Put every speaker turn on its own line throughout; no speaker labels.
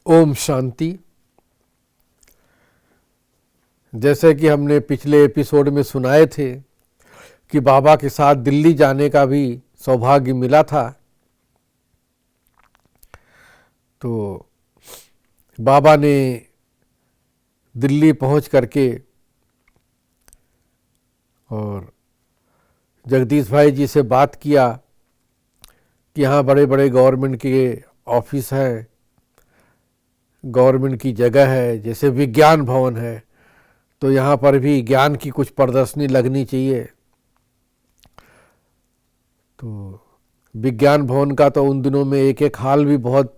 ओम शांति। जैसे कि हमने पिछले एपिसोड में सुनाए थे कि बाबा के साथ दिल्ली जाने का भी सौभाग्य मिला था। तो बाबा ने दिल्ली पहुंच करके और जगदीश भाई जी से बात किया कि यहाँ बड़े बड़े गवर्नमेंट के ऑफिस हैं, गवर्नमेंट की जगह है, जैसे विज्ञान भवन है, तो यहाँ पर भी ज्ञान की कुछ प्रदर्शनी लगनी चाहिए। तो विज्ञान भवन का तो उन दिनों में एक एक हाल भी बहुत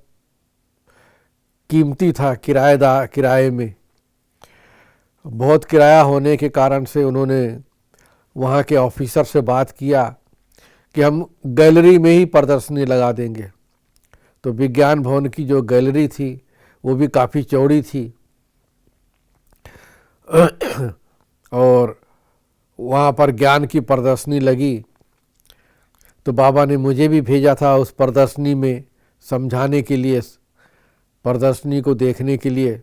कीमती था, किराए में बहुत किराया होने के कारण से उन्होंने वहाँ के ऑफिसर से बात किया कि हम गैलरी में ही प्रदर्शनी लगा देंगे। तो विज्ञान भवन की जो गैलरी थी वो भी काफ़ी चौड़ी थी और वहाँ पर ज्ञान की प्रदर्शनी लगी। तो बाबा ने मुझे भी भेजा था उस प्रदर्शनी में समझाने के लिए, प्रदर्शनी को देखने के लिए।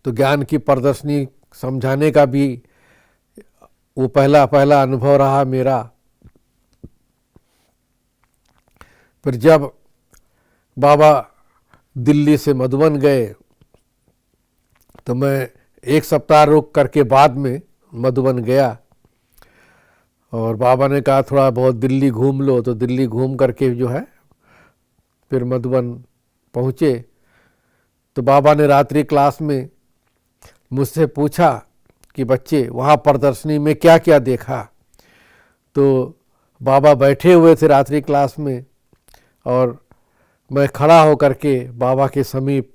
तो ज्ञान की प्रदर्शनी समझाने का भी वो पहला अनुभव रहा मेरा। फिर जब बाबा दिल्ली से मधुबन गए तो मैं एक सप्ताह रुक करके बाद में मधुबन गया और बाबा ने कहा थोड़ा बहुत दिल्ली घूम लो। तो दिल्ली घूम करके जो है फिर मधुबन पहुँचे। तो बाबा ने रात्रि क्लास में मुझसे पूछा कि बच्चे वहाँ प्रदर्शनी में क्या क्या देखा। तो बाबा बैठे हुए थे रात्रि क्लास में और मैं खड़ा होकर के बाबा के समीप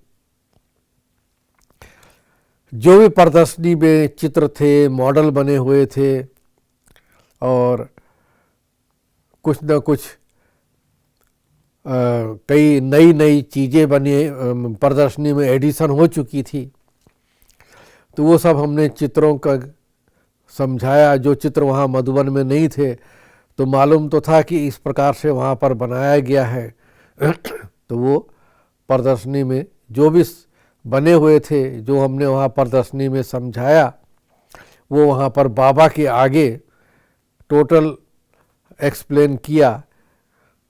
जो भी प्रदर्शनी में चित्र थे, मॉडल बने हुए थे और कुछ न कुछ कई नई चीज़ें बनी, प्रदर्शनी में एडिशन हो चुकी थी। तो वो सब हमने चित्रों का समझाया, जो चित्र वहाँ मधुबन में नहीं थे। तो मालूम तो था कि इस प्रकार से वहाँ पर बनाया गया है। तो वो प्रदर्शनी में जो भी बने हुए थे, जो हमने वहाँ प्रदर्शनी में समझाया, वो वहाँ पर बाबा के आगे टोटल एक्सप्लेन किया।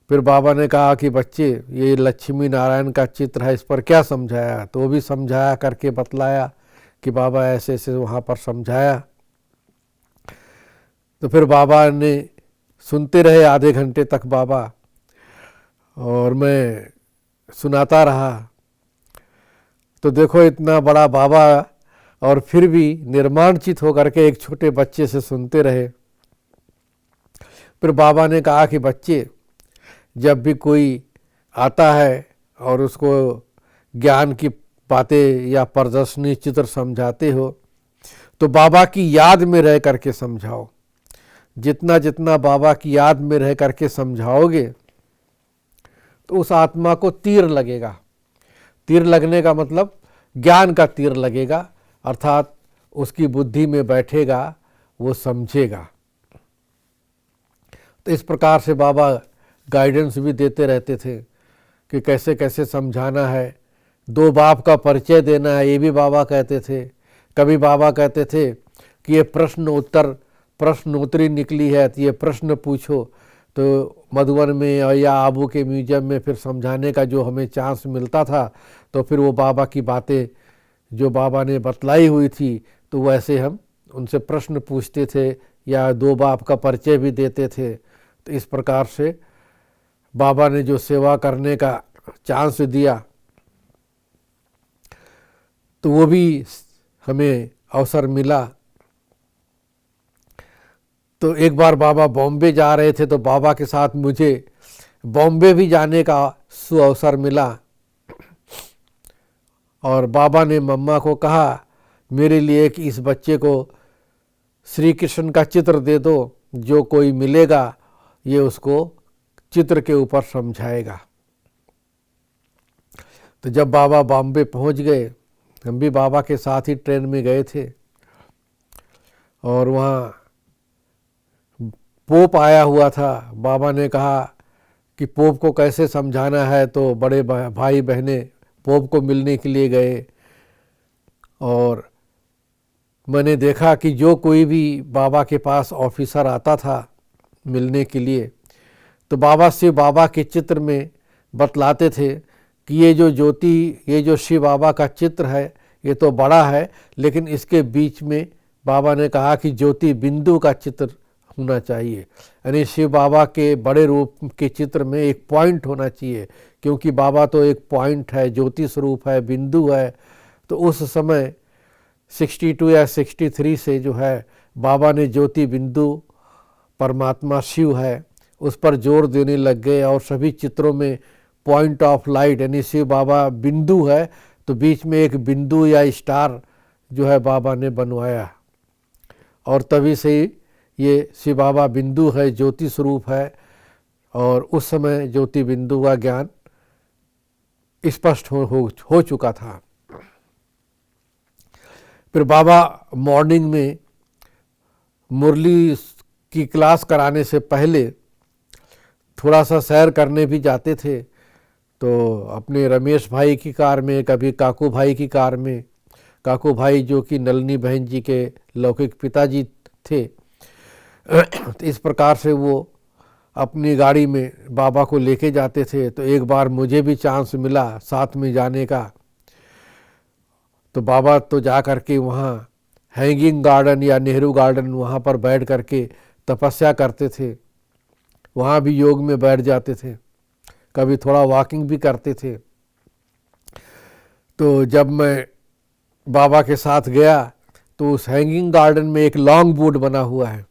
फिर बाबा ने कहा कि बच्चे ये लक्ष्मी नारायण का चित्र है, इस पर क्या समझाया। तो वो भी समझाया करके बतलाया कि बाबा ऐसे ऐसे वहाँ पर समझाया। तो फिर बाबा ने सुनते रहे आधे घंटे तक बाबा, और मैं सुनाता रहा। तो देखो इतना बड़ा बाबा और फिर भी निर्माणचित होकर के एक छोटे बच्चे से सुनते रहे। फिर बाबा ने कहा कि बच्चे जब भी कोई आता है और उसको ज्ञान की बातें या प्रदर्शनी चित्र समझाते हो तो बाबा की याद में रह करके समझाओ। जितना जितना बाबा की याद में रह करके समझाओगे तो उस आत्मा को तीर लगेगा। तीर लगने का मतलब ज्ञान का तीर लगेगा, अर्थात उसकी बुद्धि में बैठेगा, वो समझेगा। तो इस प्रकार से बाबा गाइडेंस भी देते रहते थे कि कैसे कैसे समझाना है। दो बाप का परिचय देना है, ये भी बाबा कहते थे। कभी बाबा कहते थे कि ये प्रश्नोत्तरी निकली है, तो ये प्रश्न पूछो। तो मधुबन में या आबू के म्यूजियम में फिर समझाने का जो हमें चांस मिलता था, तो फिर वो बाबा की बातें जो बाबा ने बतलाई हुई थी तो वैसे हम उनसे प्रश्न पूछते थे या दो बाप का परिचय भी देते थे। तो इस प्रकार से बाबा ने जो सेवा करने का चांस दिया तो वो भी हमें अवसर मिला। तो एक बार बाबा बॉम्बे जा रहे थे तो बाबा के साथ मुझे बॉम्बे भी जाने का सुअवसर मिला। और बाबा ने मम्मा को कहा मेरे लिए कि इस बच्चे को श्री कृष्ण का चित्र दे दो, जो कोई मिलेगा ये उसको चित्र के ऊपर समझाएगा। तो जब बाबा बॉम्बे पहुंच गए, हम भी बाबा के साथ ही ट्रेन में गए थे और वहाँ पोप आया हुआ था। बाबा ने कहा कि पोप को कैसे समझाना है, तो बड़े भाई बहनें पोप को मिलने के लिए गए। और मैंने देखा कि जो कोई भी बाबा के पास ऑफिसर आता था मिलने के लिए, तो बाबा शिव बाबा के चित्र में बतलाते थे कि ये जो ज्योति, ये जो शिव बाबा का चित्र है ये तो बड़ा है, लेकिन इसके बीच में बाबा ने कहा कि ज्योति बिंदु का चित्र होना चाहिए, यानी शिव बाबा के बड़े रूप के चित्र में एक पॉइंट होना चाहिए, क्योंकि बाबा तो एक पॉइंट है, ज्योति स्वरूप है, बिंदु है। तो उस समय 62 या 63 से जो है बाबा ने ज्योति बिंदु परमात्मा शिव है उस पर जोर देने लग गए, और सभी चित्रों में पॉइंट ऑफ लाइट यानी शिव बाबा बिंदु है तो बीच में एक बिंदु या स्टार जो है बाबा ने बनवाया, और तभी से ये शिव बाबा बिंदु है, ज्योति स्वरूप है। और उस समय ज्योति बिंदु का ज्ञान स्पष्ट हो चुका था। फिर बाबा मॉर्निंग में मुरली की क्लास कराने से पहले थोड़ा सा सैर करने भी जाते थे, तो अपने रमेश भाई की कार में, कभी काकू भाई की कार में, काकू भाई जो कि नलिनी बहन जी के लौकिक पिताजी थे, तो इस प्रकार से वो अपनी गाड़ी में बाबा को लेके जाते थे। तो एक बार मुझे भी चांस मिला साथ में जाने का, तो बाबा तो जा कर के वहाँ हैंगिंग गार्डन या नेहरू गार्डन वहाँ पर बैठ कर के तपस्या करते थे, वहाँ भी योग में बैठ जाते थे, कभी थोड़ा वॉकिंग भी करते थे। तो जब मैं बाबा के साथ गया तो उस हैंगिंग गार्डन में एक लॉन्ग बोर्ड बना हुआ है,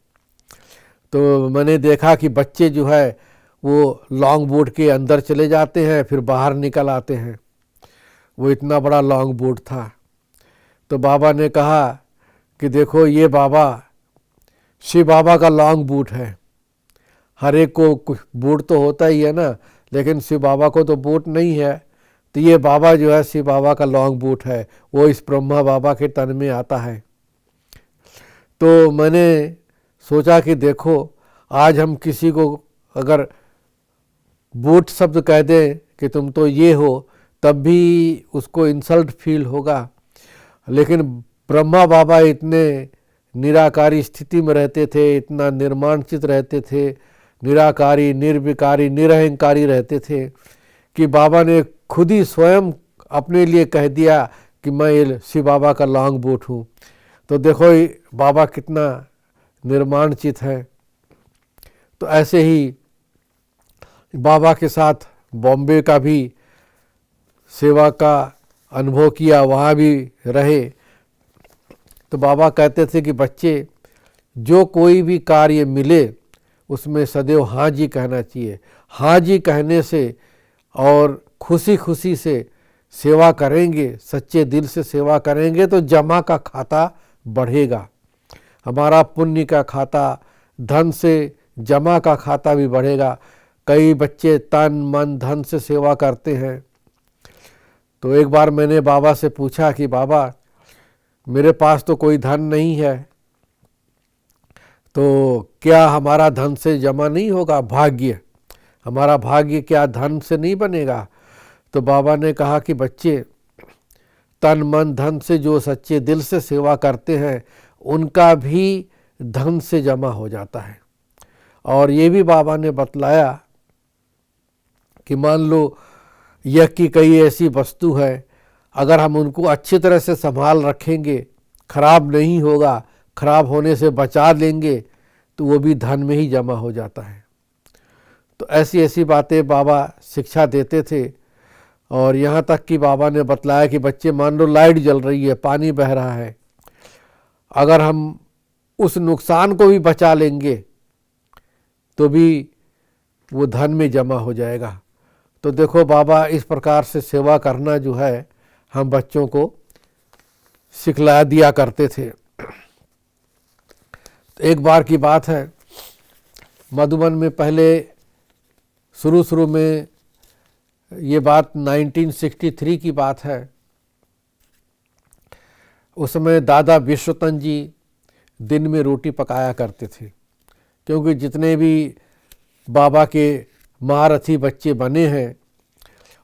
तो मैंने देखा कि बच्चे जो है वो लॉन्ग बोर्ड के अंदर चले जाते हैं फिर बाहर निकल आते हैं। वो इतना बड़ा लॉन्ग बोर्ड था। तो बाबा ने कहा कि देखो ये बाबा शिव बाबा का लॉन्ग बूट है, हर एक को कुछ बूट तो होता ही है ना, लेकिन शिव बाबा को तो बूट नहीं है। तो ये बाबा जो है शिव बाबा का लॉन्ग बूट है, वो इस ब्रह्मा बाबा के तन में आता है। तो मैंने सोचा कि देखो आज हम किसी को अगर बूट शब्द कह दें कि तुम तो ये हो, तब भी उसको इंसल्ट फील होगा, लेकिन ब्रह्मा बाबा इतने निराकारी स्थिति में रहते थे, इतना निर्माणचित रहते थे, निराकारी, निर्विकारी, निरहंकारी रहते थे कि बाबा ने खुद ही स्वयं अपने लिए कह दिया कि मैं ये शिव बाबा का लॉन्ग बूट हूँ। तो देखो बाबा कितना निर्माणचित है। तो ऐसे ही बाबा के साथ बॉम्बे का भी सेवा का अनुभव किया, वहाँ भी रहे। तो बाबा कहते थे कि बच्चे जो कोई भी कार्य मिले उसमें सदैव हाँ जी कहना चाहिए। हाँ जी कहने से और खुशी खुशी से सेवा करेंगे, सच्चे दिल से सेवा करेंगे तो जमा का खाता बढ़ेगा, हमारा पुण्य का खाता, धन से जमा का खाता भी बढ़ेगा। कई बच्चे तन मन धन से सेवा करते हैं। तो एक बार मैंने बाबा से पूछा कि बाबा मेरे पास तो कोई धन नहीं है, तो क्या हमारा धन से जमा नहीं होगा भाग्य, हमारा भाग्य क्या धन से नहीं बनेगा? तो बाबा ने कहा कि बच्चे तन मन धन से जो सच्चे दिल से सेवा करते हैं उनका भी धन से जमा हो जाता है। और ये भी बाबा ने बतलाया कि मान लो यह कि कई ऐसी वस्तु है, अगर हम उनको अच्छी तरह से संभाल रखेंगे, खराब नहीं होगा, खराब होने से बचा लेंगे तो वो भी धन में ही जमा हो जाता है। तो ऐसी ऐसी बातें बाबा शिक्षा देते थे। और यहाँ तक कि बाबा ने बतलाया कि बच्चे मान लो लाइट जल रही है, पानी बह रहा है, अगर हम उस नुकसान को भी बचा लेंगे तो भी वो धन में जमा हो जाएगा। तो देखो बाबा इस प्रकार से सेवा करना जो है हम बच्चों को सिखला दिया करते थे। एक बार की बात है, मधुबन में पहले शुरू में, ये बात 1963 की बात है, उस समय दादा विश्वतन जी दिन में रोटी पकाया करते थे, क्योंकि जितने भी बाबा के महारथी बच्चे बने हैं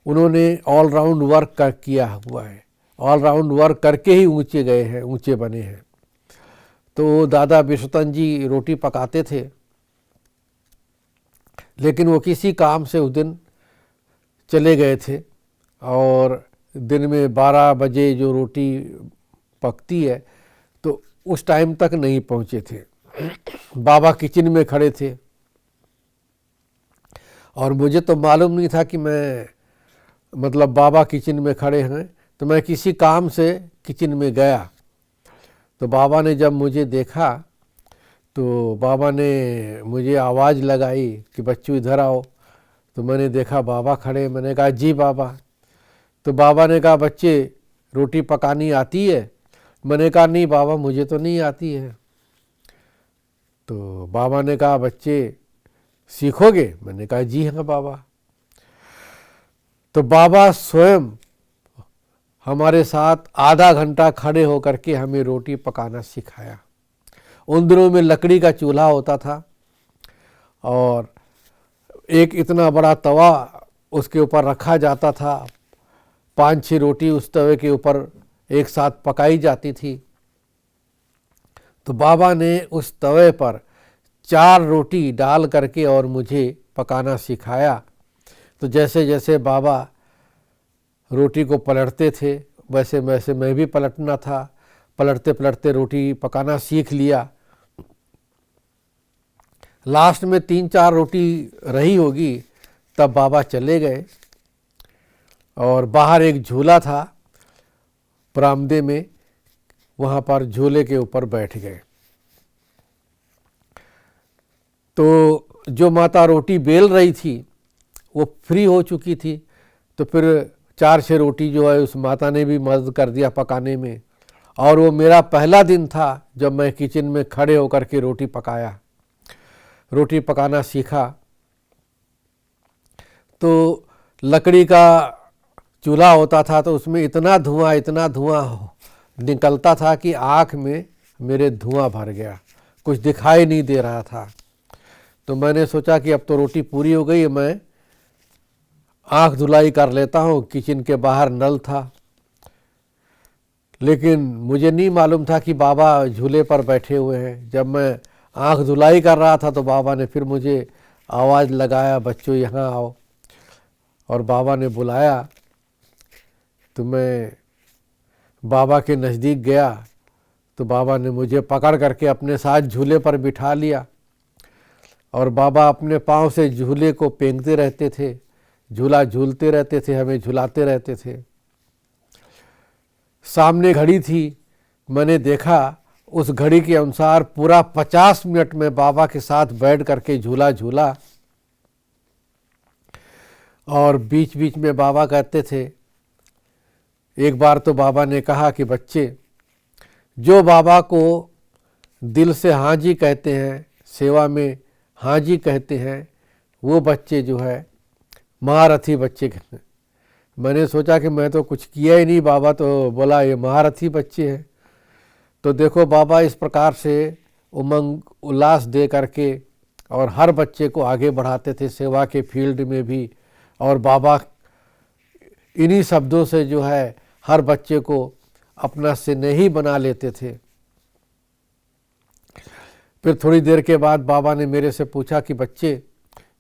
उन्होंने ऑल राउंड वर्क किया हुआ है, ऑल राउंड वर्क करके ही ऊंचे गए हैं, ऊंचे बने हैं। तो दादा विश्वतन जी रोटी पकाते थे, लेकिन वो किसी काम से उस दिन चले गए थे और दिन में 12 बजे जो रोटी पकती है तो उस टाइम तक नहीं पहुंचे थे। बाबा किचन में खड़े थे और मुझे तो मालूम नहीं था कि मैं मतलब बाबा किचन में खड़े हैं। तो मैं किसी काम से किचन में गया, तो बाबा ने जब मुझे देखा तो बाबा ने मुझे आवाज़ लगाई कि बच्चों इधर आओ। तो मैंने देखा बाबा खड़े, मैंने कहा जी बाबा। तो बाबा ने कहा बच्चे रोटी पकानी आती है? मैंने कहा नहीं बाबा मुझे तो नहीं आती है। तो बाबा ने कहा बच्चे सीखोगे? मैंने कहा जी हाँ बाबा। तो बाबा स्वयं हमारे साथ आधा घंटा खड़े होकर के हमें रोटी पकाना सिखाया। उन दिनों में लकड़ी का चूल्हा होता था और एक इतना बड़ा तवा उसके ऊपर रखा जाता था, 5-6 रोटी उस तवे के ऊपर एक साथ पकाई जाती थी। तो बाबा ने उस तवे पर 4 रोटी डाल करके और मुझे पकाना सिखाया। तो जैसे जैसे बाबा रोटी को पलटते थे वैसे वैसे मैं भी पलटना था। पलटते पलटते रोटी पकाना सीख लिया। लास्ट में 3-4 रोटी रही होगी तब बाबा चले गए और बाहर एक झूला था बरामदे में, वहाँ पर झूले के ऊपर बैठ गए। तो जो माता रोटी बेल रही थी वो फ्री हो चुकी थी, तो फिर 4-6 रोटी जो है उस माता ने भी मदद कर दिया पकाने में। और वो मेरा पहला दिन था जब मैं किचन में खड़े होकर के रोटी पकाया, रोटी पकाना सीखा। तो लकड़ी का चूल्हा होता था तो उसमें इतना धुआं निकलता था कि आँख में मेरे धुआं भर गया, कुछ दिखाई नहीं दे रहा था। तो मैंने सोचा कि अब तो रोटी पूरी हो गई, मैं आँख धुलाई कर लेता हूँ। किचन के बाहर नल था, लेकिन मुझे नहीं मालूम था कि बाबा झूले पर बैठे हुए हैं। जब मैं आँख धुलाई कर रहा था तो बाबा ने फिर मुझे आवाज़ लगाया बच्चों यहाँ आओ, और बाबा ने बुलाया। तो मैं बाबा के नज़दीक गया तो बाबा ने मुझे पकड़ करके अपने साथ झूले पर बिठा लिया और बाबा अपने पाँव से झूले को फेंकते रहते थे, झूला झूलते रहते थे, हमें झुलाते रहते थे। सामने घड़ी थी, मैंने देखा उस घड़ी के अनुसार पूरा 50 मिनट में बाबा के साथ बैठ करके झूला झूला। और बीच बीच में बाबा कहते थे, एक बार तो बाबा ने कहा कि बच्चे जो बाबा को दिल से हाँ जी कहते हैं, सेवा में हाँ जी कहते हैं, वो बच्चे जो है महारथी बच्चे कहते हैं। मैंने सोचा कि मैं तो कुछ किया ही नहीं, बाबा तो बोला ये महारथी बच्चे हैं। तो देखो बाबा इस प्रकार से उमंग उल्लास दे करके और हर बच्चे को आगे बढ़ाते थे सेवा के फील्ड में भी। और बाबा इन्हीं शब्दों से जो है हर बच्चे को अपना स्नेही बना लेते थे। फिर थोड़ी देर के बाद बाबा ने मेरे से पूछा कि बच्चे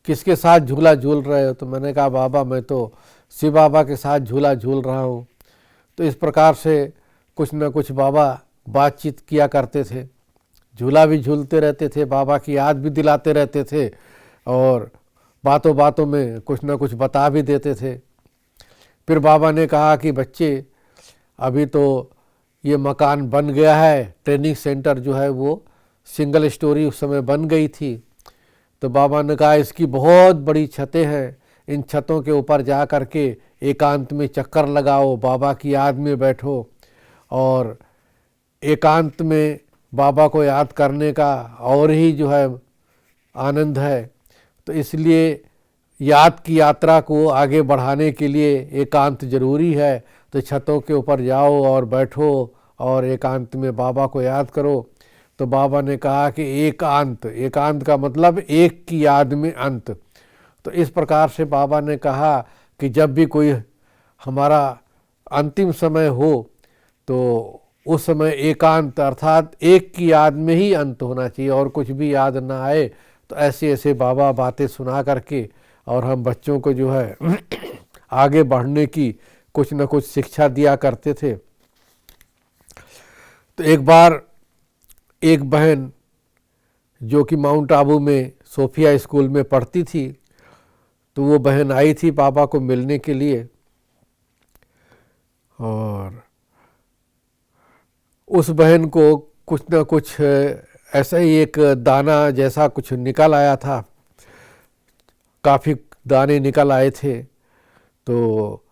किसके साथ झूला झूल रहे हो? तो मैंने कहा बाबा मैं तो शिव बाबा के साथ झूला झूल रहा हूँ। तो इस प्रकार से कुछ न कुछ बाबा बातचीत किया करते थे, झूला भी झूलते रहते थे, बाबा की याद भी दिलाते रहते थे और बातों बातों में कुछ न कुछ बता भी देते थे। फिर बाबा ने कहा कि बच्चे अभी तो ये मकान बन गया है, ट्रेनिंग सेंटर जो है वो सिंगल स्टोरी उस समय बन गई थी। तो बाबा ने कहा इसकी बहुत बड़ी छतें हैं, इन छतों के ऊपर जा कर के एकांत में चक्कर लगाओ, बाबा की याद में बैठो और एकांत में बाबा को याद करने का और ही जो है आनंद है। तो इसलिए याद की यात्रा को आगे बढ़ाने के लिए एकांत जरूरी है। तो छतों के ऊपर जाओ और बैठो और एकांत में बाबा को याद करो। तो बाबा ने कहा कि एकांत, एकांत का मतलब एक की याद में अंत। तो इस प्रकार से बाबा ने कहा कि जब भी कोई हमारा अंतिम समय हो तो उस समय एकांत अर्थात एक की याद में ही अंत होना चाहिए और कुछ भी याद ना आए। तो ऐसे ऐसे बाबा बातें सुना करके और हम बच्चों को जो है आगे बढ़ने की कुछ न कुछ शिक्षा दिया करते थे। तो एक बार एक बहन जो कि माउंट आबू में सोफिया स्कूल में पढ़ती थी, तो वो बहन आई थी पापा को मिलने के लिए और उस बहन को कुछ न कुछ ऐसा ही एक दाना जैसा कुछ निकल आया था, काफ़ी दाने निकल आए थे। तो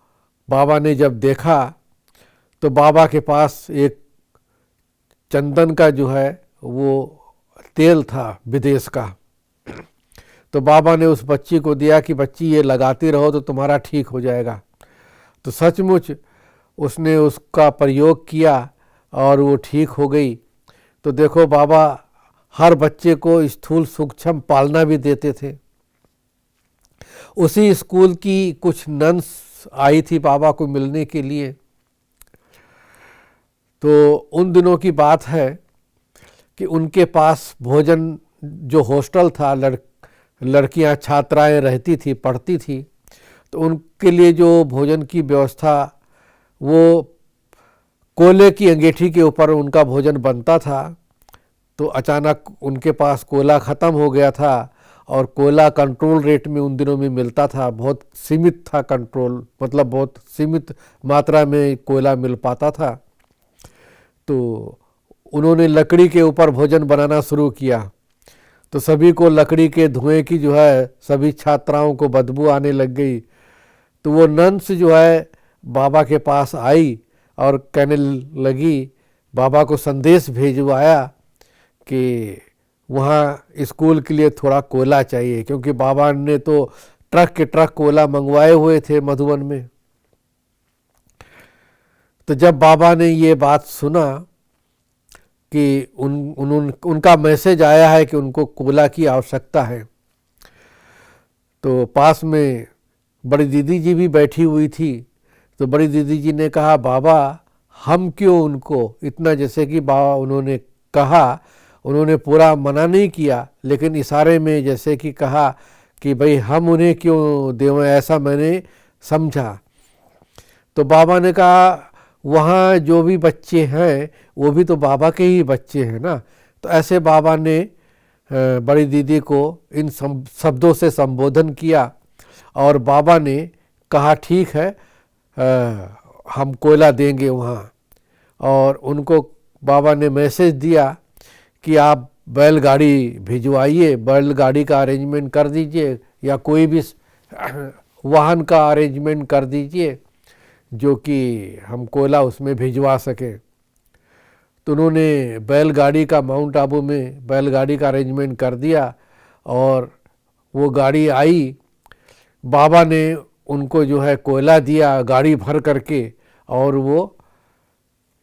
बाबा ने जब देखा तो बाबा के पास एक चंदन का जो है वो तेल था विदेश का। तो बाबा ने उस बच्ची को दिया कि बच्ची ये लगाती रहो तो तुम्हारा ठीक हो जाएगा। तो सचमुच उसने उसका प्रयोग किया और वो ठीक हो गई। तो देखो बाबा हर बच्चे को स्थूल सूक्ष्म पालना भी देते थे। उसी स्कूल की कुछ नन्स आई थी बाबा को मिलने के लिए। तो उन दिनों की बात है कि उनके पास भोजन जो हॉस्टल था, लड़कियां छात्राएं रहती थी, पढ़ती थी, तो उनके लिए जो भोजन की व्यवस्था वो कोयले की अंगीठी के ऊपर उनका भोजन बनता था। तो अचानक उनके पास कोयला ख़त्म हो गया था और कोयला कंट्रोल रेट में उन दिनों में मिलता था, बहुत सीमित था कंट्रोल, मतलब बहुत सीमित मात्रा में कोयला मिल पाता था। तो उन्होंने लकड़ी के ऊपर भोजन बनाना शुरू किया। तो सभी को लकड़ी के धुएं की जो है सभी छात्राओं को बदबू आने लग गई। तो वो नन्स जो है बाबा के पास आई और कहने लगी, बाबा को संदेश भेजवाया कि वहाँ स्कूल के लिए थोड़ा कोयला चाहिए, क्योंकि बाबा ने तो ट्रक के ट्रक कोयला मंगवाए हुए थे मधुबन में। तो जब बाबा ने ये बात सुना कि उनका मैसेज आया है कि उनको कोयला की आवश्यकता है, तो पास में बड़ी दीदी जी भी बैठी हुई थी। तो बड़ी दीदी जी ने कहा, बाबा हम क्यों उनको इतना, जैसे कि बाबा उन्होंने कहा, उन्होंने पूरा मना नहीं किया लेकिन इशारे में जैसे कि कहा कि भाई हम उन्हें क्यों दें, ऐसा मैंने समझा। तो बाबा ने कहा वहाँ जो भी बच्चे हैं वो भी तो बाबा के ही बच्चे हैं ना। तो ऐसे बाबा ने बड़ी दीदी को इन शब्दों से संबोधन किया और बाबा ने कहा ठीक है हम कोयला देंगे वहाँ। और उनको बाबा ने मैसेज दिया कि आप बैलगाड़ी भिजवाइए, बैलगाड़ी का अरेंजमेंट कर दीजिए या कोई भी वाहन का अरेंजमेंट कर दीजिए जो कि हम कोयला उसमें भिजवा सकें। तो उन्होंने बैलगाड़ी का माउंट आबू में बैलगाड़ी का अरेंजमेंट कर दिया और वो गाड़ी आई। बाबा ने उनको जो है कोयला दिया गाड़ी भर करके और वो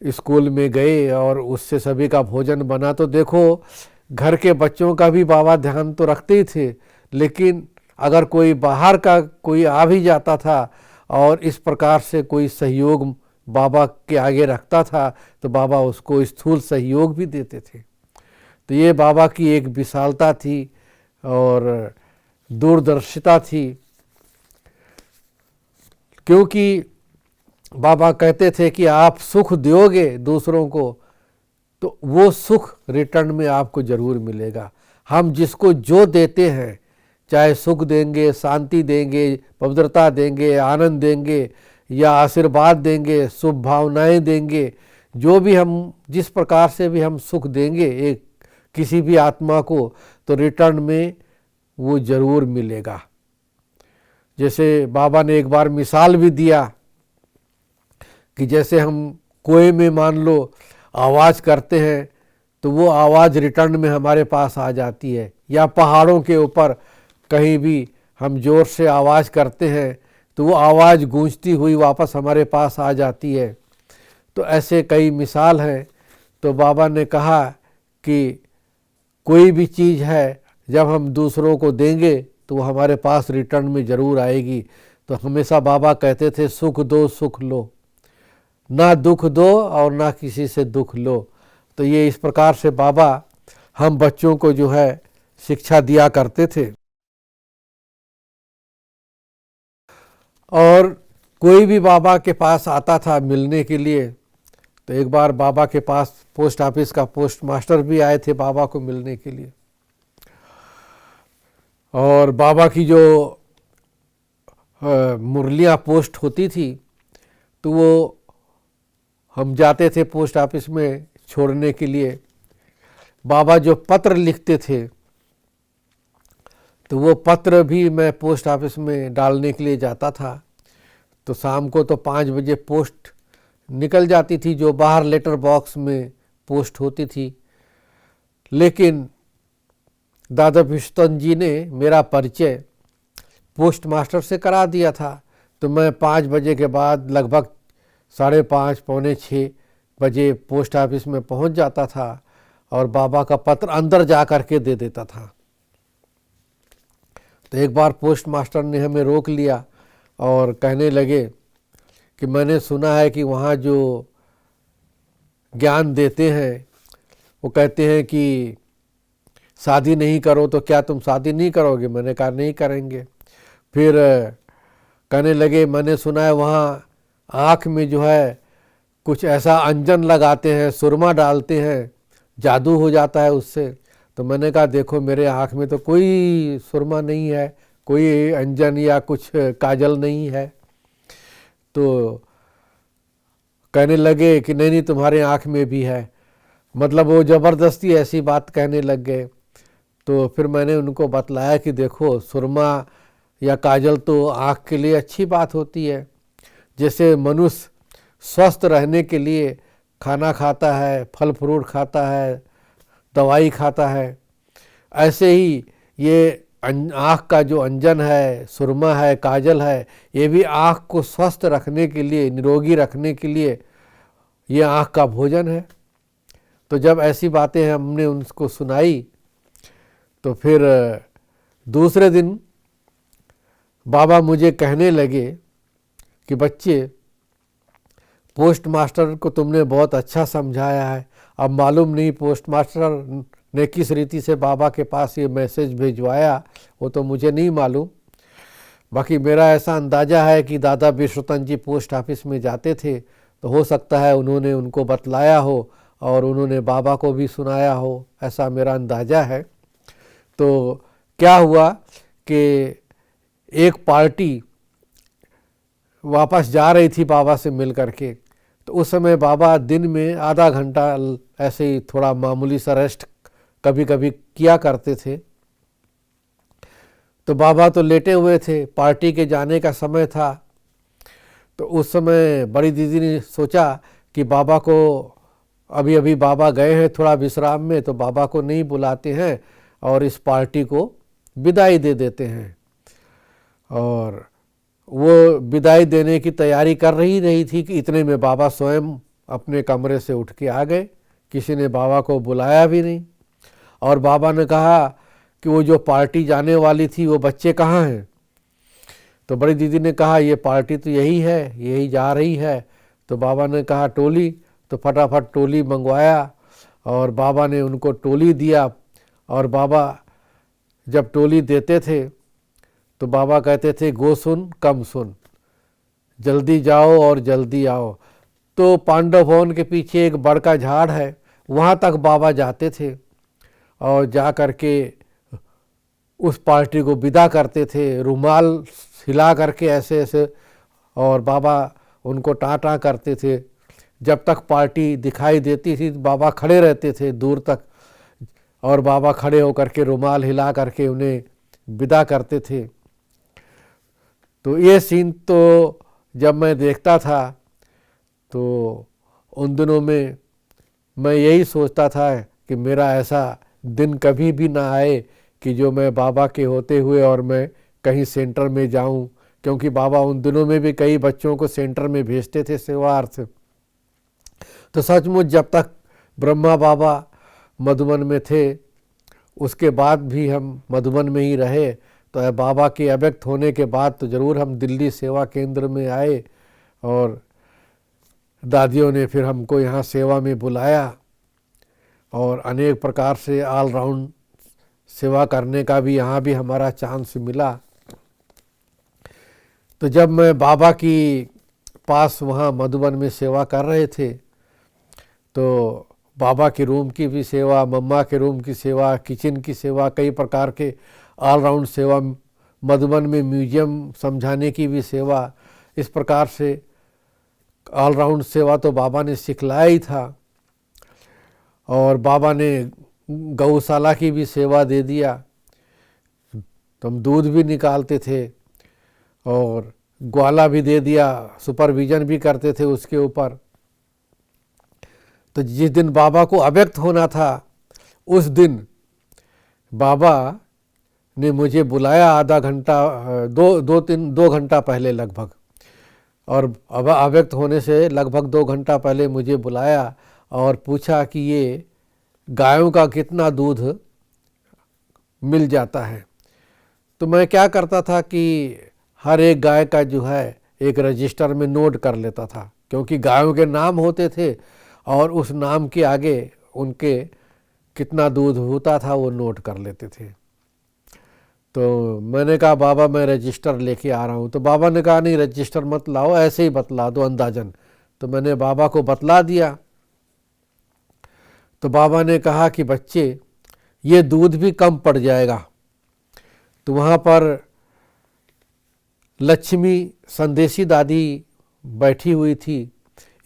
स्कूल में गए और उससे सभी का भोजन बना। तो देखो घर के बच्चों का भी बाबा ध्यान तो रखते ही थे, लेकिन अगर कोई बाहर का कोई आ भी जाता था और इस प्रकार से कोई सहयोग बाबा के आगे रखता था तो बाबा उसको स्थूल सहयोग भी देते थे। तो ये बाबा की एक विशालता थी और दूरदर्शिता थी, क्योंकि बाबा कहते थे कि आप सुख दोगे दूसरों को तो वो सुख रिटर्न में आपको ज़रूर मिलेगा। हम जिसको जो देते हैं, चाहे सुख देंगे, शांति देंगे, पवित्रता देंगे, आनंद देंगे या आशीर्वाद देंगे, शुभ भावनाएं देंगे, जो भी हम जिस प्रकार से भी हम सुख देंगे एक किसी भी आत्मा को, तो रिटर्न में वो ज़रूर मिलेगा। जैसे बाबा ने एक बार मिसाल भी दिया कि जैसे हम कुएं में मान लो आवाज़ करते हैं तो वो आवाज़ रिटर्न में हमारे पास आ जाती है, या पहाड़ों के ऊपर कहीं भी हम ज़ोर से आवाज़ करते हैं तो वो आवाज़ गूंजती हुई वापस हमारे पास आ जाती है। तो ऐसे कई मिसाल हैं। तो बाबा ने कहा कि कोई भी चीज़ है जब हम दूसरों को देंगे तो वो हमारे पास रिटर्न में ज़रूर आएगी। तो हमेशा बाबा कहते थे सुख दो सुख लो, ना दुख दो और ना किसी से दुख लो। तो ये इस प्रकार से बाबा हम बच्चों को जो है शिक्षा दिया करते थे। और कोई भी बाबा के पास आता था मिलने के लिए, तो एक बार बाबा के पास पोस्ट ऑफिस का पोस्ट मास्टर भी आए थे बाबा को मिलने के लिए। और बाबा की जो मुरलियाँ पोस्ट होती थी, तो वो हम जाते थे पोस्ट ऑफिस में छोड़ने के लिए। बाबा जो पत्र लिखते थे, तो वो पत्र भी मैं पोस्ट ऑफिस में डालने के लिए जाता था। तो शाम को तो 5 बजे पोस्ट निकल जाती थी, जो बाहर लेटर बॉक्स में पोस्ट होती थी। लेकिन दादा विश्वनाथ जी ने मेरा परिचय पोस्ट मास्टर से करा दिया था। तो मैं 5 बजे के बाद लगभग 5:30 पौने 6 बजे पोस्ट ऑफिस में पहुंच जाता था और बाबा का पत्र अंदर जा कर के दे देता था। तो एक बार पोस्ट मास्टर ने हमें रोक लिया और कहने लगे कि मैंने सुना है कि वहाँ जो ज्ञान देते हैं वो कहते हैं कि शादी नहीं करो, तो क्या तुम शादी नहीं करोगे? मैंने कहा नहीं करेंगे। फिर कहने लगे मैंने सुना है वहाँ आँख में जो है कुछ ऐसा अंजन लगाते हैं, सुरमा डालते हैं, जादू हो जाता है उससे। तो मैंने कहा देखो मेरे आँख में तो कोई सुरमा नहीं है, कोई अंजन या कुछ काजल नहीं है। तो कहने लगे कि नहीं तुम्हारे आँख में भी है। मतलब वो ज़बरदस्ती ऐसी बात कहने लग गए। तो फिर मैंने उनको बतलाया कि देखो सुरमा या काजल तो आँख के लिए अच्छी बात होती है। जैसे मनुष्य स्वस्थ रहने के लिए खाना खाता है, फल फ्रूट खाता है, दवाई खाता है, ऐसे ही ये आँख का जो अंजन है, सुरमा है, काजल है, ये भी आँख को स्वस्थ रखने के लिए, निरोगी रखने के लिए ये आँख का भोजन है। तो जब ऐसी बातें हमने उनको सुनाई, तो फिर दूसरे दिन बाबा मुझे कहने लगे कि बच्चे पोस्ट मास्टर को तुमने बहुत अच्छा समझाया है। अब मालूम नहीं पोस्ट मास्टर ने किस रीति से बाबा के पास ये मैसेज भिजवाया, वो तो मुझे नहीं मालूम। बाकी मेरा ऐसा अंदाज़ा है कि दादा विश्वनाथ जी पोस्ट ऑफिस में जाते थे, तो हो सकता है उन्होंने उनको बतलाया हो और उन्होंने बाबा को भी सुनाया हो, ऐसा मेरा अंदाज़ा है। तो क्या हुआ कि एक पार्टी वापस जा रही थी बाबा से मिल करके, तो उस समय बाबा दिन में आधा घंटा ऐसे ही थोड़ा मामूली सा रेस्ट कभी कभी किया करते थे। तो बाबा तो लेटे हुए थे, पार्टी के जाने का समय था। तो उस समय बड़ी दीदी ने सोचा कि बाबा को अभी अभी बाबा गए हैं थोड़ा विश्राम में, तो बाबा को नहीं बुलाते हैं और इस पार्टी को विदाई दे देते हैं। और वो विदाई देने की तैयारी कर रही थी कि इतने में बाबा स्वयं अपने कमरे से उठ के आ गए। किसी ने बाबा को बुलाया भी नहीं। और बाबा ने कहा कि वो जो पार्टी जाने वाली थी वो बच्चे कहाँ हैं? तो बड़ी दीदी ने कहा ये पार्टी तो यही है, यही जा रही है। तो बाबा ने कहा टोली, तो फटाफट टोली मंगवाया और बाबा ने उनको टोली दिया। और बाबा जब टोली देते थे तो बाबा कहते थे गो सुन कम सुन, जल्दी जाओ और जल्दी आओ। तो पांडव भवन के पीछे एक बड़ का झाड़ है, वहाँ तक बाबा जाते थे और जा कर के उस पार्टी को विदा करते थे, रुमाल हिला करके ऐसे ऐसे, और बाबा उनको टाँ करते थे। जब तक पार्टी दिखाई देती थी बाबा खड़े रहते थे दूर तक, और बाबा खड़े होकर के रुमाल हिला करके उन्हें विदा करते थे। तो ये सीन तो जब मैं देखता था तो उन दिनों में मैं यही सोचता था कि मेरा ऐसा दिन कभी भी ना आए कि जो मैं बाबा के होते हुए और मैं कहीं सेंटर में जाऊं, क्योंकि बाबा उन दिनों में भी कई बच्चों को सेंटर में भेजते थे सेवार्थ। तो सचमुच जब तक ब्रह्मा बाबा मधुबन में थे, उसके बाद भी हम मधुबन में ही रहे। तो बाबा के अव्यक्त होने के बाद तो ज़रूर हम दिल्ली सेवा केंद्र में आए और दादियों ने फिर हमको यहाँ सेवा में बुलाया और अनेक प्रकार से ऑल राउंड सेवा करने का भी यहाँ भी हमारा चांस मिला। तो जब मैं बाबा की पास वहाँ मधुबन में सेवा कर रहे थे तो बाबा के रूम की भी सेवा, मम्मा के रूम की सेवा, किचन की सेवा, कई प्रकार के ऑल राउंड सेवा, मधुबन में म्यूजियम समझाने की भी सेवा, इस प्रकार से ऑल राउंड सेवा तो बाबा ने सिखलाया ही था। और बाबा ने गौशाला की भी सेवा दे दिया, तो हम दूध भी निकालते थे और ग्वाला भी दे दिया, सुपरविजन भी करते थे उसके ऊपर। तो जिस दिन बाबा को अव्यक्त होना था उस दिन बाबा ने मुझे बुलाया आधा घंटा 2 घंटा पहले लगभग, और अब अव्यक्त होने से लगभग 2 घंटा पहले मुझे बुलाया और पूछा कि ये गायों का कितना दूध मिल जाता है। तो मैं क्या करता था कि हर एक गाय का जो है एक रजिस्टर में नोट कर लेता था, क्योंकि गायों के नाम होते थे और उस नाम के आगे उनके कितना दूध होता था वो नोट कर लेते थे। तो मैंने कहा बाबा मैं रजिस्टर लेके आ रहा हूँ। तो बाबा ने कहा नहीं रजिस्टर मत लाओ, ऐसे ही बतला दो अंदाजन। तो मैंने बाबा को बतला दिया। तो बाबा ने कहा कि बच्चे ये दूध भी कम पड़ जाएगा। तो वहाँ पर लक्ष्मी संदेशी दादी बैठी हुई थी,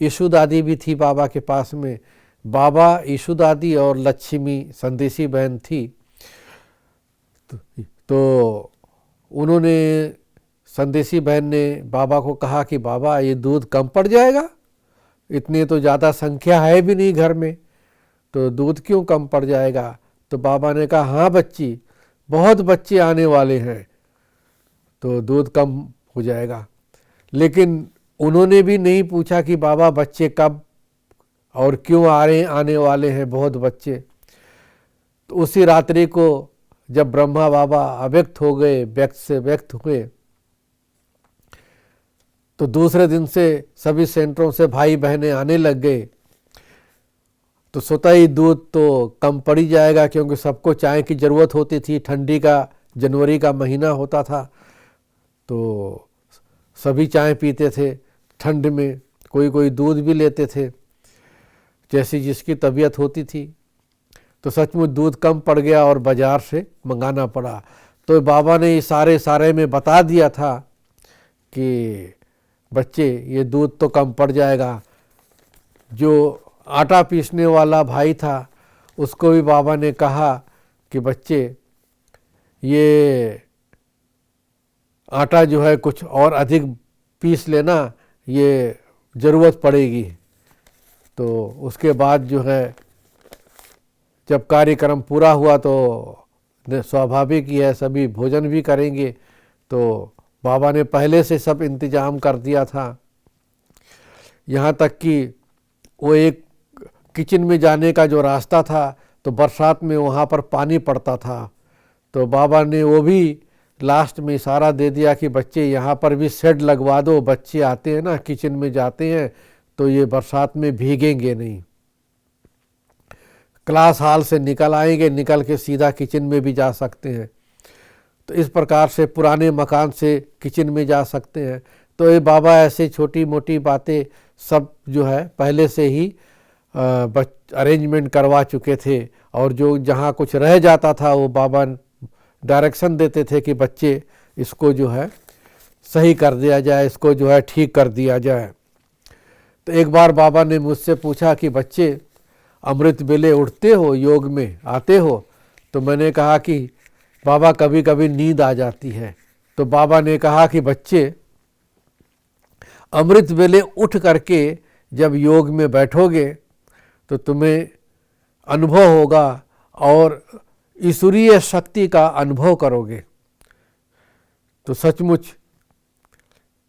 यीशु दादी भी थी बाबा के पास में। बाबा, यीशु दादी और लक्ष्मी संदेशी बहन थी। तो उन्होंने, संदेशी बहन ने बाबा को कहा कि बाबा ये दूध कम पड़ जाएगा, इतनी तो ज़्यादा संख्या है भी नहीं घर में, तो दूध क्यों कम पड़ जाएगा। तो बाबा ने कहा हाँ बच्ची, बहुत बच्चे आने वाले हैं तो दूध कम हो जाएगा। लेकिन उन्होंने भी नहीं पूछा कि बाबा बच्चे कब और क्यों आने वाले हैं बहुत बच्चे। तो उसी रात्रि को जब ब्रह्मा बाबा अव्यक्त हो गए, व्यक्त से व्यक्त हुए, तो दूसरे दिन से सभी सेंटरों से भाई बहनें आने लग गए। तो स्वतः ही दूध तो कम पड़ ही जाएगा, क्योंकि सबको चाय की ज़रूरत होती थी। ठंडी का जनवरी का महीना होता था तो सभी चाय पीते थे ठंड में, कोई दूध भी लेते थे जैसी जिसकी तबीयत होती थी। तो सचमुच दूध कम पड़ गया और बाज़ार से मंगाना पड़ा। तो बाबा ने इशारे में बता दिया था कि बच्चे ये दूध तो कम पड़ जाएगा। जो आटा पीसने वाला भाई था उसको भी बाबा ने कहा कि बच्चे ये आटा जो है कुछ और अधिक पीस लेना, ये ज़रूरत पड़ेगी। तो उसके बाद जो है जब कार्यक्रम पूरा हुआ तो स्वाभाविक ही है सभी भोजन भी करेंगे, तो बाबा ने पहले से सब इंतजाम कर दिया था। यहाँ तक कि वो एक किचन में जाने का जो रास्ता था तो बरसात में वहाँ पर पानी पड़ता था। तो बाबा ने वो भी लास्ट में इशारा दे दिया कि बच्चे यहाँ पर भी शेड लगवा दो, बच्चे आते हैं ना किचन में जाते हैं तो ये बरसात में भीगेंगे नहीं, क्लास हॉल से निकल आएंगे, निकल के सीधा किचन में भी जा सकते हैं। तो इस प्रकार से पुराने मकान से किचन में जा सकते हैं। तो ये बाबा ऐसे छोटी मोटी बातें सब जो है पहले से ही अरेंजमेंट करवा चुके थे। और जो जहाँ कुछ रह जाता था वो बाबा डायरेक्शन देते थे कि बच्चे इसको जो है सही कर दिया जाए, इसको जो है ठीक कर दिया जाए। तो एक बार बाबा ने मुझसे पूछा कि बच्चे अमृत वेले उठते हो, योग में आते हो? तो मैंने कहा कि बाबा कभी कभी नींद आ जाती है। तो बाबा ने कहा कि बच्चे अमृत वेले उठ करके जब योग में बैठोगे तो तुम्हें अनुभव होगा और ईश्वरीय शक्ति का अनुभव करोगे। तो सचमुच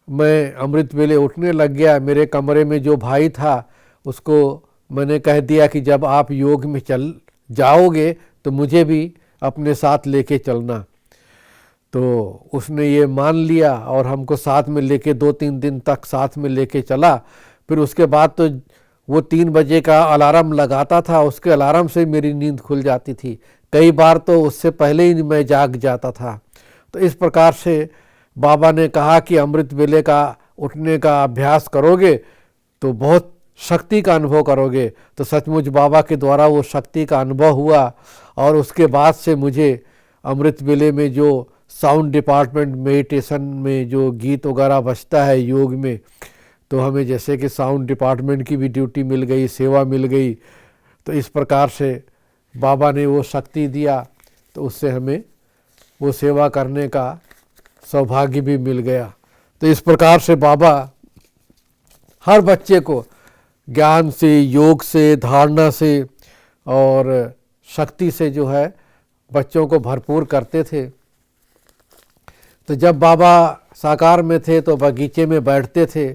मैं अमृत वेले उठने लग गया। मेरे कमरे में जो भाई था उसको मैंने कह दिया कि जब आप योग में चल जाओगे तो मुझे भी अपने साथ लेके चलना। तो उसने ये मान लिया और हमको साथ में लेके 2-3 दिन तक साथ में लेके चला। फिर उसके बाद तो वो 3 बजे का अलार्म लगाता था, उसके अलार्म से मेरी नींद खुल जाती थी। कई बार तो उससे पहले ही मैं जाग जाता था। तो इस प्रकार से बाबा ने कहा कि अमृत वेले का उठने का अभ्यास करोगे तो बहुत शक्ति का अनुभव करोगे। तो सचमुच बाबा के द्वारा वो शक्ति का अनुभव हुआ और उसके बाद से मुझे अमृत वेले में जो साउंड डिपार्टमेंट मेडिटेशन में जो गीत वगैरह बजता है योग में, तो हमें जैसे कि साउंड डिपार्टमेंट की भी ड्यूटी मिल गई, सेवा मिल गई। तो इस प्रकार से बाबा ने वो शक्ति दिया, तो उससे हमें वो सेवा करने का सौभाग्य भी मिल गया। तो इस प्रकार से बाबा हर बच्चे को ज्ञान से, योग से, धारणा से और शक्ति से जो है बच्चों को भरपूर करते थे। तो जब बाबा साकार में थे तो बगीचे में बैठते थे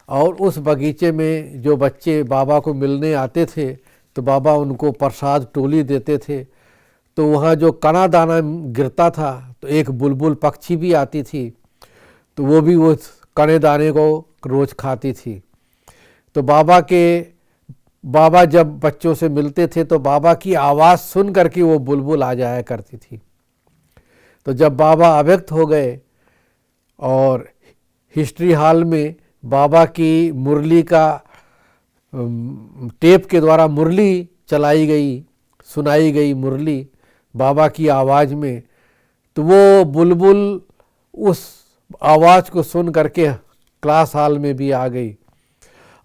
और उस बगीचे में जो बच्चे बाबा को मिलने आते थे तो बाबा उनको प्रसाद टोली देते थे। तो वहाँ जो कणा दाना गिरता था तो एक बुलबुल पक्षी भी आती थी, तो वो भी उस कणे दाने को रोज़ खाती थी। तो बाबा जब बच्चों से मिलते थे तो बाबा की आवाज़ सुन करके वो बुलबुल आ जाया करती थी। तो जब बाबा अव्यक्त हो गए और हिस्ट्री हॉल में बाबा की मुरली का टेप के द्वारा मुरली चलाई गई, सुनाई गई मुरली बाबा की आवाज़ में, तो वो बुलबुल उस आवाज़ को सुन करके क्लास हॉल में भी आ गई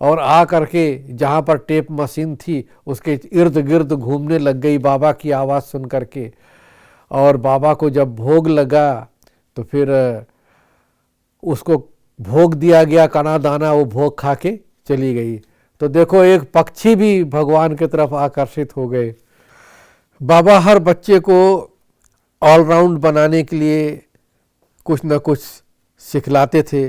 और आ करके जहाँ पर टेप मशीन थी उसके इर्द गिर्द घूमने लग गई बाबा की आवाज़ सुन करके। और बाबा को जब भोग लगा तो फिर उसको भोग दिया गया कणा दाना, वो भोग खा के चली गई। तो देखो एक पक्षी भी भगवान की तरफ आकर्षित हो गए। बाबा हर बच्चे को ऑलराउंड बनाने के लिए कुछ न कुछ सिखलाते थे,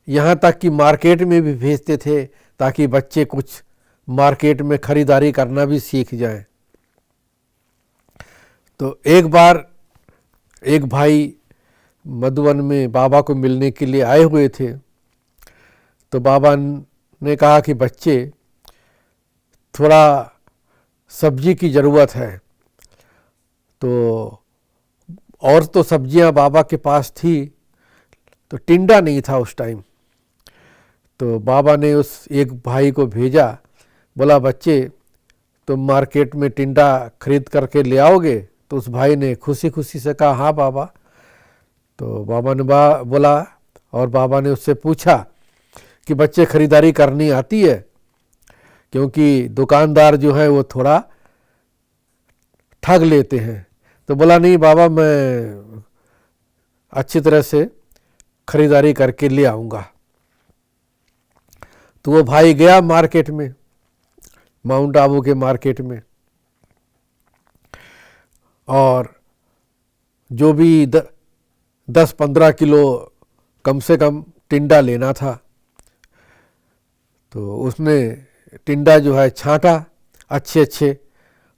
यहाँ तक कि मार्केट में भी भेजते थे ताकि बच्चे कुछ मार्केट में खरीदारी करना भी सीख जाएं। तो एक बार एक भाई मधुबन में बाबा को मिलने के लिए आए हुए थे। तो बाबा ने कहा कि बच्चे थोड़ा सब्जी की ज़रूरत है। तो और तो सब्जियां बाबा के पास थी, तो टिंडा नहीं था उस टाइम। तो बाबा ने उस एक भाई को भेजा, बोला बच्चे तुम मार्केट में टिंडा खरीद करके ले आओगे? तो उस भाई ने खुशी खुशी से कहा हाँ बाबा। तो बाबा ने बोला और बाबा ने उससे पूछा कि बच्चे खरीदारी करनी आती है? क्योंकि दुकानदार जो है वो थोड़ा ठग लेते हैं। तो बोला नहीं बाबा, मैं अच्छी तरह से खरीदारी करके ले आऊँगा। तो वो भाई गया मार्केट में, माउंट आबू के मार्केट में, और जो भी 10-15 किलो कम से कम टिंडा लेना था, तो उसने टिंडा जो है छांटा अच्छे,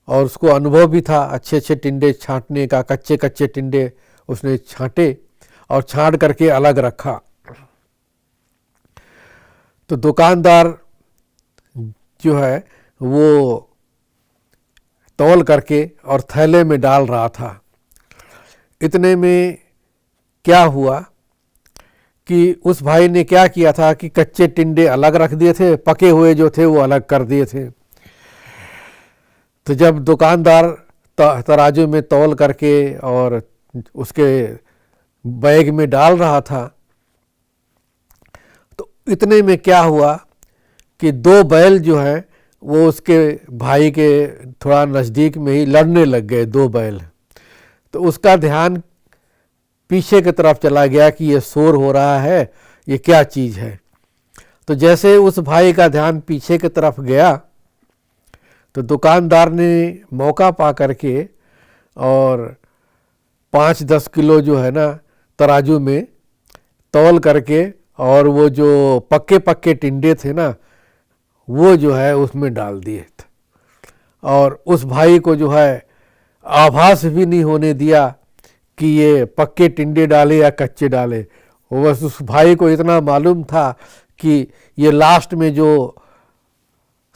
और उसको अनुभव भी था अच्छे टिंडे छांटने का। कच्चे टिंडे उसने छांटे और छांट करके अलग रखा। तो दुकानदार जो है वो तौल करके और थैले में डाल रहा था। इतने में क्या हुआ कि उस भाई ने क्या किया था कि कच्चे टिंडे अलग रख दिए थे, पके हुए जो थे वो अलग कर दिए थे। तो जब दुकानदार तराजू में तौल करके और उसके बैग में डाल रहा था, तो इतने में क्या हुआ कि 2 बैल जो है वो उसके भाई के थोड़ा नज़दीक में ही लड़ने लग गए, 2 बैल। तो उसका ध्यान पीछे की तरफ चला गया कि ये शोर हो रहा है, ये क्या चीज़ है। तो जैसे उस भाई का ध्यान पीछे की तरफ गया तो दुकानदार ने मौका पा करके और 5-10 किलो जो है ना तराजू में तौल करके और वो जो पक्के टिंडे थे ना वो जो है उसमें डाल दिए थे। और उस भाई को जो है आभास भी नहीं होने दिया कि ये पक्के टिंडे डाले या कच्चे डाले। वो बस उस भाई को इतना मालूम था कि ये लास्ट में जो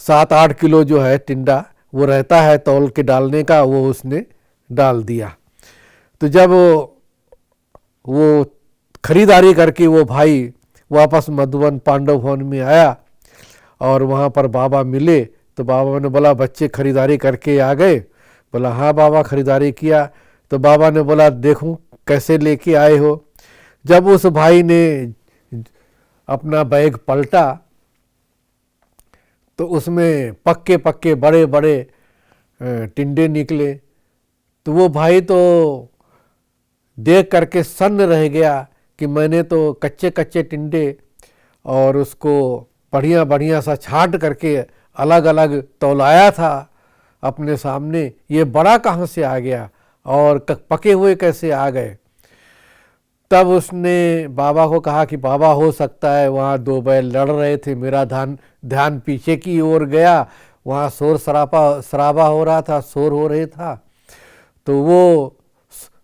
7-8 किलो जो है टिंडा वो रहता है तौल के डालने का, वो उसने डाल दिया। तो जब वो खरीदारी करके वो भाई वापस मधुबन पांडव भवन में आया और वहाँ पर बाबा मिले, तो बाबा ने बोला बच्चे खरीदारी करके आ गए? बोला हाँ बाबा खरीदारी किया। तो बाबा ने बोला देखूं कैसे लेके आए हो। जब उस भाई ने अपना बैग पलटा तो उसमें पक्के पक्के बड़े बड़े टिंडे निकले। तो वो भाई तो देख करके सन्न रह गया कि मैंने तो कच्चे कच्चे टिंडे और उसको बढ़िया बढ़िया सा छांट करके अलग अलग तौलाया था अपने सामने, ये बड़ा कहाँ से आ गया और पके हुए कैसे आ गए। तब उसने बाबा को कहा कि बाबा हो सकता है वहाँ 2 बैल लड़ रहे थे, मेरा ध्यान पीछे की ओर गया, वहाँ शोर शराबा हो रहा था, शोर हो रहा था, तो वो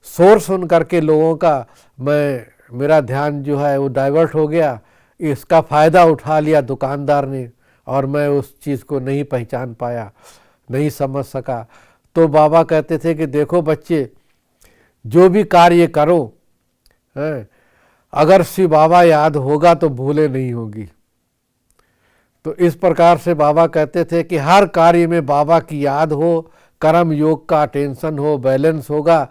शोर सुन करके लोगों का मेरा ध्यान जो है वो डाइवर्ट हो गया, इसका फ़ायदा उठा लिया दुकानदार ने और मैं उस चीज़ को नहीं पहचान पाया, नहीं समझ सका। तो बाबा कहते थे कि देखो बच्चे, जो भी कार्य करो है, अगर शिव बाबा याद होगा तो भूले नहीं होगी। तो इस प्रकार से बाबा कहते थे कि हर कार्य में बाबा की याद हो, कर्म योग का अटेंशन हो, बैलेंस होगा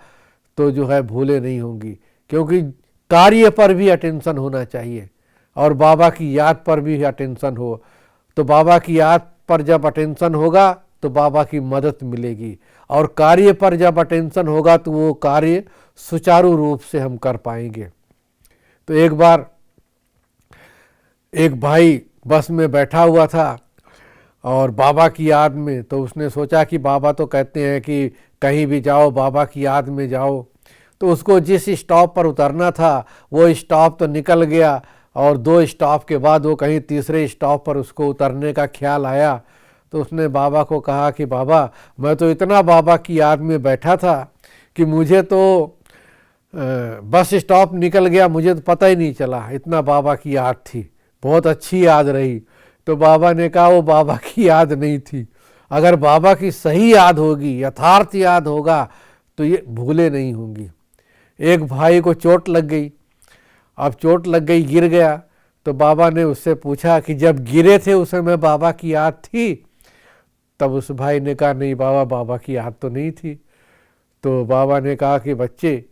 तो जो है भूले नहीं होंगी। क्योंकि कार्य पर भी अटेंशन होना चाहिए और बाबा की याद पर भी अटेंशन हो। तो बाबा की याद पर जब अटेंशन होगा तो बाबा की मदद मिलेगी और कार्य पर जब अटेंशन होगा तो वो कार्य सुचारू रूप से हम कर पाएंगे। तो एक बार एक भाई बस में बैठा हुआ था और बाबा की याद में, तो उसने सोचा कि बाबा तो कहते हैं कि कहीं भी जाओ बाबा की याद में जाओ। तो उसको जिस स्टॉप पर उतरना था वो स्टॉप तो निकल गया और 2 स्टॉप के बाद वो कहीं तीसरे स्टॉप पर उसको उतरने का ख्याल आया। तो उसने बाबा को कहा कि बाबा मैं तो इतना बाबा की याद में बैठा था कि मुझे तो बस स्टॉप निकल गया, मुझे तो पता ही नहीं चला, इतना बाबा की याद थी, बहुत अच्छी याद रही। तो बाबा ने कहा वो बाबा की याद नहीं थी, अगर बाबा की सही याद होगी, यथार्थ याद होगा तो ये भूले नहीं होंगी। एक भाई को चोट लग गई, अब चोट लग गई, गिर गया। तो बाबा ने उससे पूछा कि जब गिरे थे उस समय बाबा की याद थी? तब उस भाई ने कहा नहीं बाबा, बाबा की याद तो नहीं थी। तो बाबा ने कहा कि बच्चे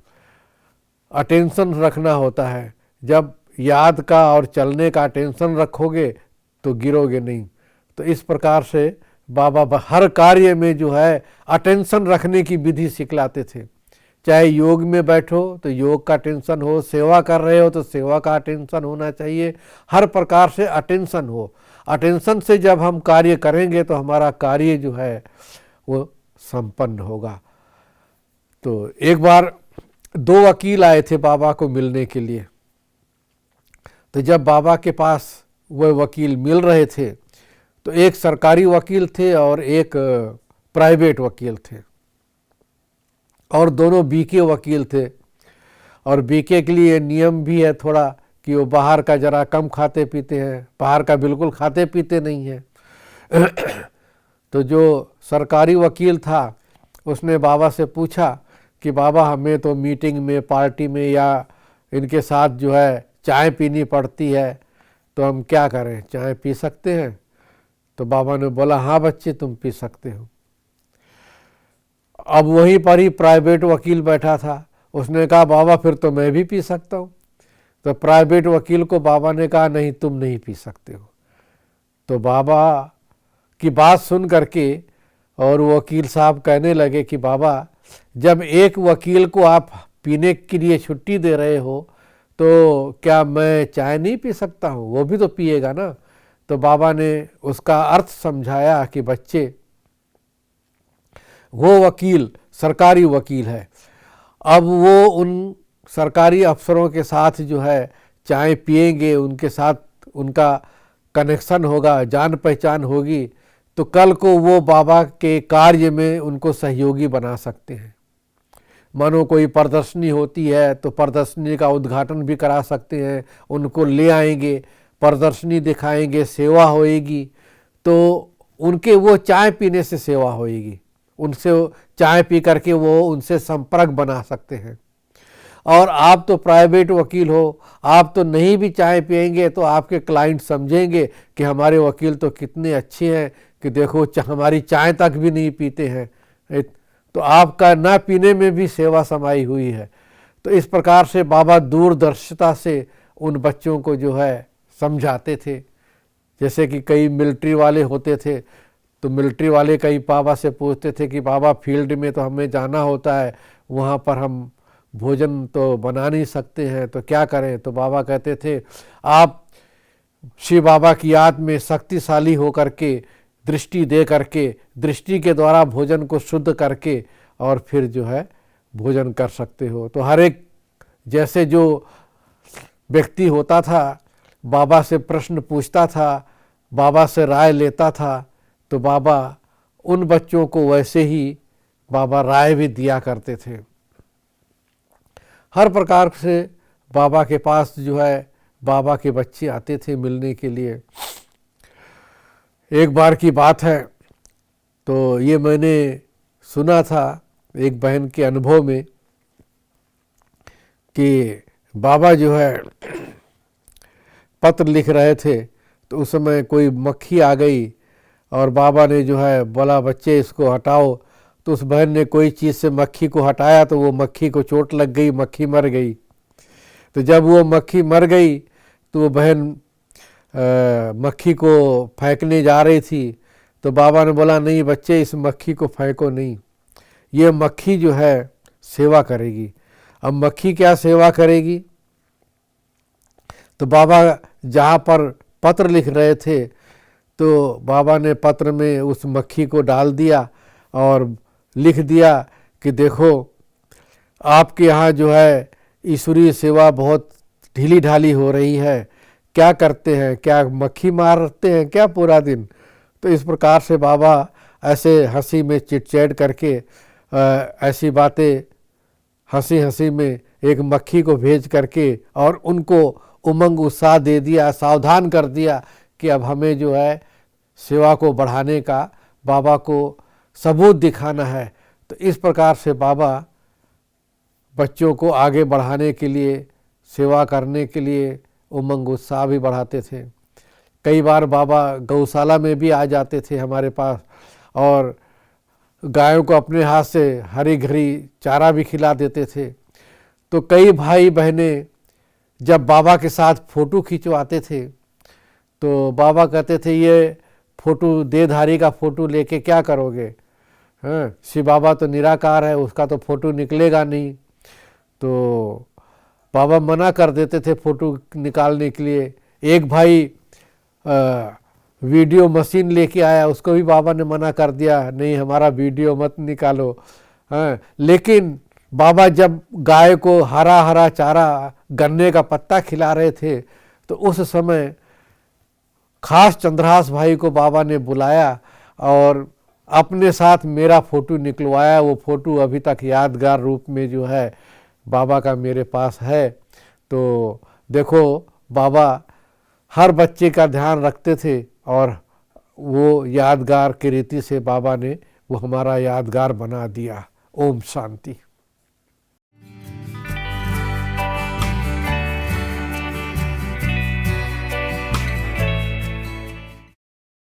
अटेंशन रखना होता है, जब याद का और चलने का अटेंशन रखोगे तो गिरोगे नहीं। तो इस प्रकार से बाबा हर कार्य में जो है अटेंशन रखने की विधि सिखलाते थे। चाहे योग में बैठो तो योग का अटेंशन हो, सेवा कर रहे हो तो सेवा का अटेंशन होना चाहिए, हर प्रकार से अटेंशन हो। अटेंशन से जब हम कार्य करेंगे तो हमारा कार्य जो है वो संपन्न होगा। तो एक बार 2 वकील आए थे बाबा को मिलने के लिए। तो जब बाबा के पास वह वकील मिल रहे थे तो एक सरकारी वकील थे और एक प्राइवेट वकील थे और दोनों बीके वकील थे। और बीके के लिए नियम भी है थोड़ा कि वो बाहर का ज़रा कम खाते पीते हैं, बाहर का बिल्कुल खाते पीते नहीं हैं। तो जो सरकारी वकील था उसने बाबा से पूछा कि बाबा हमें तो मीटिंग में, पार्टी में या इनके साथ जो है चाय पीनी पड़ती है, तो हम क्या करें, चाय पी सकते हैं? तो बाबा ने बोला हाँ बच्चे तुम पी सकते हो। अब वहीं पर ही प्राइवेट वकील बैठा था, उसने कहा बाबा फिर तो मैं भी पी सकता हूँ। तो प्राइवेट वकील को बाबा ने कहा नहीं तुम नहीं पी सकते हो। तो बाबा की बात सुन करके और वकील साहब कहने लगे कि बाबा जब एक वकील को आप पीने के लिए छुट्टी दे रहे हो तो क्या मैं चाय नहीं पी सकता हूँ, वो भी तो पिएगा ना। तो बाबा ने उसका अर्थ समझाया कि बच्चे वो वकील सरकारी वकील है, अब वो उन सरकारी अफसरों के साथ जो है चाय पिएंगे, उनके साथ उनका कनेक्शन होगा, जान पहचान होगी, तो कल को वो बाबा के कार्य में उनको सहयोगी बना सकते हैं। मानो कोई प्रदर्शनी होती है तो प्रदर्शनी का उद्घाटन भी करा सकते हैं, उनको ले आएंगे, प्रदर्शनी दिखाएंगे, सेवा होएगी, तो उनके वो चाय पीने से सेवा होएगी, उनसे चाय पी करके वो उनसे संपर्क बना सकते हैं। और आप तो प्राइवेट वकील हो, आप तो नहीं भी चाय पिएंगे तो आपके क्लाइंट समझेंगे कि हमारे वकील तो कितने अच्छे हैं कि देखो हमारी चाय तक भी नहीं पीते हैं, तो आपका ना पीने में भी सेवा समाई हुई है। तो इस प्रकार से बाबा दूरदर्शिता से उन बच्चों को जो है समझाते थे। जैसे कि कई मिलिट्री वाले होते थे तो मिलिट्री वाले कई बाबा से पूछते थे कि बाबा फील्ड में तो हमें जाना होता है, वहाँ पर हम भोजन तो बना नहीं सकते हैं, तो क्या करें। तो बाबा कहते थे आप शिव बाबा की याद में शक्तिशाली होकर के दृष्टि दे करके, दृष्टि के द्वारा भोजन को शुद्ध करके और फिर जो है भोजन कर सकते हो। तो हर एक जैसे जो व्यक्ति होता था बाबा से प्रश्न पूछता था, बाबा से राय लेता था, तो बाबा उन बच्चों को वैसे ही बाबा राय भी दिया करते थे। हर प्रकार से बाबा के पास जो है बाबा के बच्चे आते थे मिलने के लिए। एक बार की बात है, तो ये मैंने सुना था एक बहन के अनुभव में कि बाबा जो है पत्र लिख रहे थे, तो उस समय कोई मक्खी आ गई और बाबा ने जो है बोला बच्चे इसको हटाओ, तो उस बहन ने कोई चीज़ से मक्खी को हटाया तो वो मक्खी को चोट लग गई, मक्खी मर गई। तो जब वो मक्खी मर गई तो वो बहन मक्खी को फेंकने जा रही थी, तो बाबा ने बोला नहीं बच्चे इस मक्खी को फेंको नहीं, ये मक्खी जो है सेवा करेगी। अब मक्खी क्या सेवा करेगी, तो बाबा जहाँ पर पत्र लिख रहे थे तो बाबा ने पत्र में उस मक्खी को डाल दिया और लिख दिया कि देखो आपके यहाँ जो है ईश्वरीय सेवा बहुत ढीली ढाली हो रही है, क्या करते हैं, क्या मक्खी मारते हैं क्या पूरा दिन। तो इस प्रकार से बाबा ऐसे हंसी में चिटचैट करके ऐसी बातें हंसी हंसी में एक मक्खी को भेज करके और उनको उमंग उत्साह दे दिया, सावधान कर दिया कि अब हमें जो है सेवा को बढ़ाने का बाबा को सबूत दिखाना है। तो इस प्रकार से बाबा बच्चों को आगे बढ़ाने के लिए, सेवा करने के लिए उमंग उत्साह भी बढ़ाते थे। कई बार बाबा गौशाला में भी आ जाते थे हमारे पास और गायों को अपने हाथ से हरी घरी चारा भी खिला देते थे। तो कई भाई बहनें जब बाबा के साथ फ़ोटो खिंचवाते थे तो बाबा कहते थे ये फ़ोटो देहधारी का फ़ोटो लेके क्या करोगे, हाँ शिव बाबा तो निराकार है, उसका तो फ़ोटो निकलेगा नहीं। तो बाबा मना कर देते थे फ़ोटो निकालने के लिए। एक भाई वीडियो मशीन लेके आया, उसको भी बाबा ने मना कर दिया, नहीं हमारा वीडियो मत निकालो। हाँ, लेकिन बाबा जब गाय को हरा हरा चारा गन्ने का पत्ता खिला रहे थे तो उस समय खास चंद्रहास भाई को बाबा ने बुलाया और अपने साथ मेरा फ़ोटो निकलवाया। वो फ़ोटो अभी तक यादगार रूप में जो है बाबा का मेरे पास है। तो देखो बाबा हर बच्चे का ध्यान रखते थे और वो यादगार की रीति से बाबा ने वो हमारा यादगार बना दिया। ओम शांति।